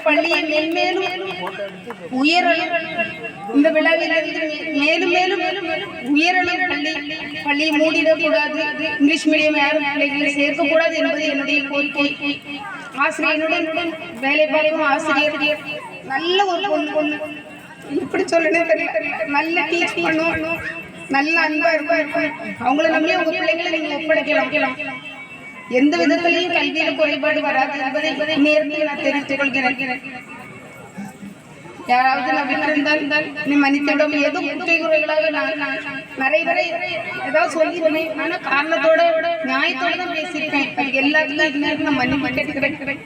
பள்ளியை மேன்மேலும் உயரலும் இந்த விழாவிலிருந்து மேலும் மேலும் உயரலும் பள்ளியை மூடிடக்கூடாது, இங்கிலீஷ் மீடியம் யாரும் பிள்ளைகளை சேர்க்கக்கூடாது என்பது என்னுடைய கோரிக்கை. ஆசிரியனுடன் வேலை பார்க்கும் ஆசிரியர் நல்ல ஒரு பொண்ணு இப்படி சொல்லணும் தெரியல, நல்ல டீச் பண்ணும், நல்ல அன்பா இருக்கும். அவங்கள நம்பி உங்க பிள்ளைகளை நீங்க ஒப்படைக்கலாம். எந்த விதத்திலையும் கல்வியில குறைபாடு வராது என்பதை நேரத்தில் நான் தெரிவித்துக் கொள்கிறேன். யாராவது நம்பியிருந்தால் நீ மன்னித்திடம். ஏதோ குற்றை குறைகளாக நிறைய ஏதாவது சொல்லிடுவேன். ஆனா காரணத்தோட நியாயத்தோட தான் பேசியிருக்கேன். அது எல்லாத்துக்கும் நான் மன்னிப்பு கேட்டுக்கிறேன்.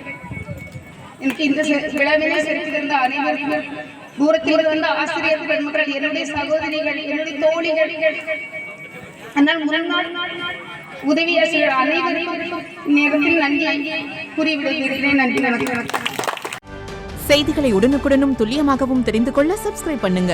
எனக்கு இந்த விழாவிலே சிறப்பிருந்த அனைவருக்கும், தூரத்தில் வந்த ஆசிரியர் பெருமக்கள், என்னுடைய சகோதரிகள், என்னுடைய தோழிகள், ஆனால் முன்னாள் உதவியாசிரியர் அனைவருக்கும் நேரத்தில் நன்றி கூறிவிடுகிறேன். நன்றி, வணக்கம். செய்திகளை உடனுக்குடனும் துல்லியமாகவும் தெரிந்து கொள்ள சப்ஸ்கிரைப் பண்ணுங்க.